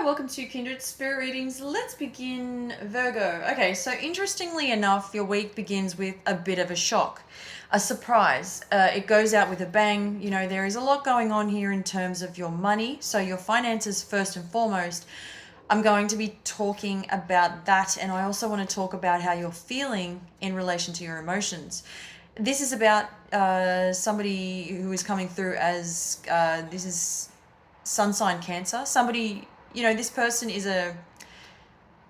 welcome to Kindred Spirit Readings. Let's begin Virgo. Okay, so interestingly enough, your week begins with a bit of a shock, a surprise. It goes out with a bang. You know, there is a lot going on here in terms of your money. So your finances first and foremost. I'm going to be talking about that, and I also want to talk about how you're feeling in relation to your emotions. This is about somebody who is coming through as this is sun sign Cancer. Somebody, this person is they're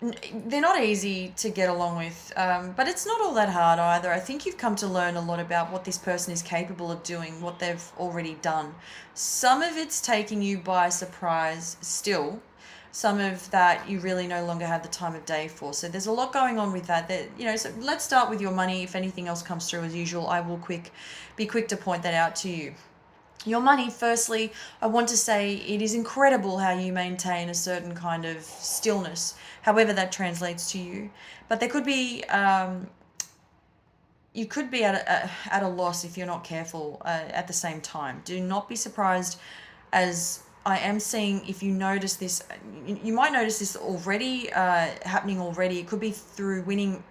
not easy to get along with, but it's not all that hard either. I think you've come to learn a lot about what this person is capable of doing, what they've already done. Some of it's taking you by surprise still. Some of that you really no longer have the time of day for. So there's a lot going on with that. So let's start with your money. If anything else comes through as usual, I will be quick to point that out to you. Your money, firstly, I want to say it is incredible how you maintain a certain kind of stillness, however that translates to you. But there could be, you could be at a loss if you're not careful at the same time. Do not be surprised, as I am seeing, if you notice this, you might notice this already, happening already. It could be through winning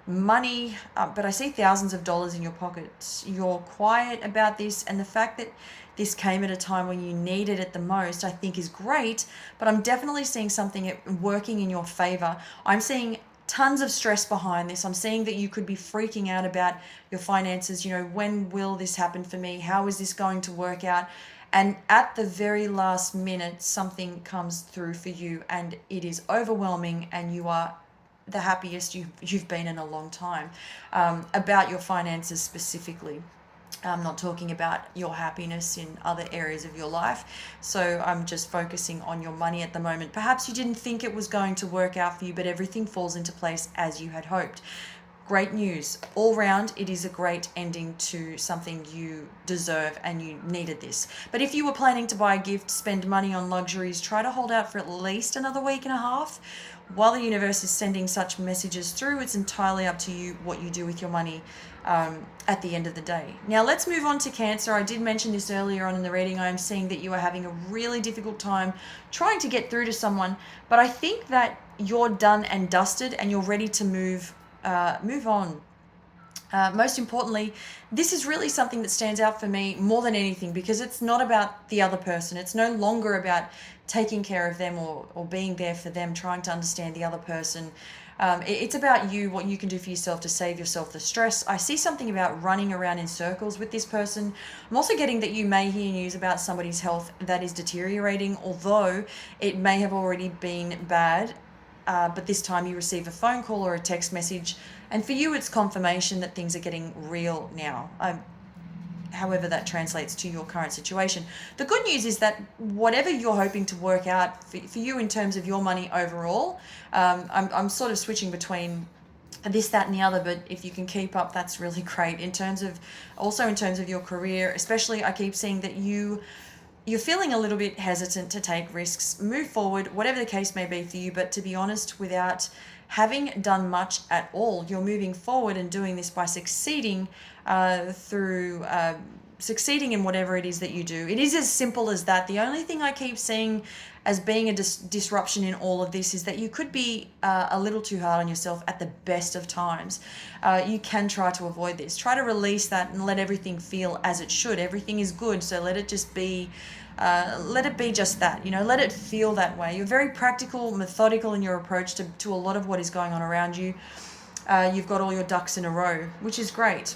money, but I see thousands of dollars in your pockets. You're quiet about this, and the fact that this came at a time when you needed it the most, I think is great, but I'm definitely seeing something working in your favor. I'm seeing tons of stress behind this. I'm seeing that you could be freaking out about your finances. When will this happen for me? How is this going to work out? And at the very last minute, something comes through for you, and it is overwhelming, and you are the happiest you've been in a long time, about your finances specifically. I'm not talking about your happiness in other areas of your life. So I'm just focusing on your money at the moment. Perhaps you didn't think it was going to work out for you, but everything falls into place as you had hoped. Great news. All round, it is a great ending to something you deserve, and you needed this. But if you were planning to buy a gift, spend money on luxuries, try to hold out for at least another week and a half. While the universe is sending such messages through, it's entirely up to you what you do with your money at the end of the day. Now let's move on to Cancer. I did mention this earlier on in the reading. I am seeing that you are having a really difficult time trying to get through to someone, but I think that you're done and dusted, and you're ready to move on. Most importantly, this is really something that stands out for me more than anything, because it's not about the other person. It's no longer about taking care of them or being there for them, trying to understand the other person. It's about you, what you can do for yourself to save yourself the stress. I see something about running around in circles with this person. I'm also getting that you may hear news about somebody's health that is deteriorating, although it may have already been bad. But this time you receive a phone call or a text message, and for you it's confirmation that things are getting real now, however that translates to your current situation. The good news is that whatever you're hoping to work out for you in terms of your money overall, I'm sort of switching between this, that, and the other, but if you can keep up, that's really great. In terms of your career, especially, I keep seeing that you're feeling a little bit hesitant to take risks, move forward, whatever the case may be for you. But to be honest, without having done much at all, you're moving forward and doing this by succeeding succeeding in whatever it is that you do. It is as simple as that. The only thing I keep seeing as being a disruption in all of this is that you could be a little too hard on yourself at the best of times. You can try to avoid this. Try to release that and let everything feel as it should. Everything is good, so let it just be. Let it be just that. Let it feel that way. You're very practical, methodical in your approach to a lot of what is going on around you. You've got all your ducks in a row, which is great.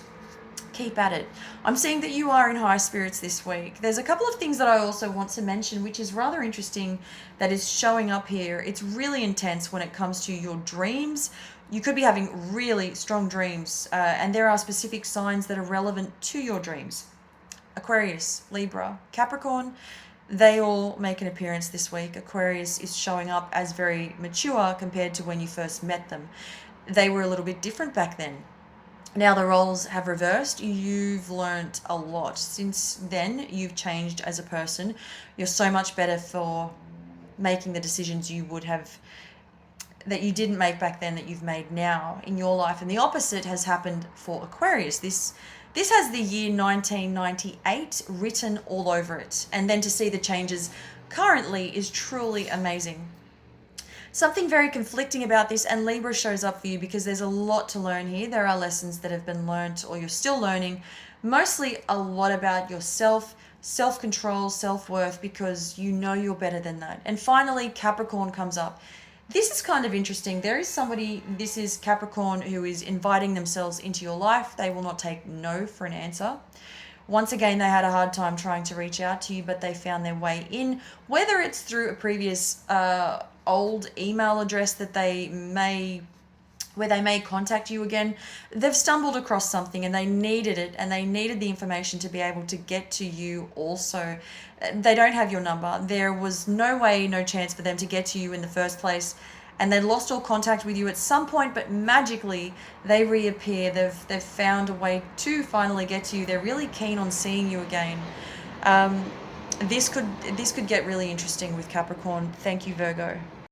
Keep at it. I'm seeing that you are in high spirits this week. There's a couple of things that I also want to mention, which is rather interesting, that is showing up here. It's really intense when it comes to your dreams. You could be having really strong dreams, and there are specific signs that are relevant to your dreams. Aquarius, Libra, Capricorn, they all make an appearance this week. Aquarius is showing up as very mature compared to when you first met them. They were a little bit different back then. Now the roles have reversed. You've learnt a lot. Since then, you've changed as a person. You're so much better for making the decisions you would have, that you didn't make back then, that you've made now in your life. And the opposite has happened for Aquarius. This has the year 1998 written all over it. And then to see the changes currently is truly amazing. Something very conflicting about this, and Libra shows up for you because there's a lot to learn here. There are lessons that have been learned or you're still learning, mostly a lot about yourself, self-control, self-worth, because you know you're better than that. And finally, Capricorn comes up. This is kind of interesting. There is somebody, this is Capricorn, who is inviting themselves into your life. They will not take no for an answer. Once again, they had a hard time trying to reach out to you, but they found their way in, whether it's through a previous old email address that where they may contact you again. They've stumbled across something and they needed it, and they needed the information to be able to get to you also. They don't have your number. There was no way, no chance for them to get to you in the first place, and they lost all contact with you at some point, but magically they reappear. They've found a way to finally get to you. They're really keen on seeing you again. This could get really interesting with Capricorn. Thank you, Virgo.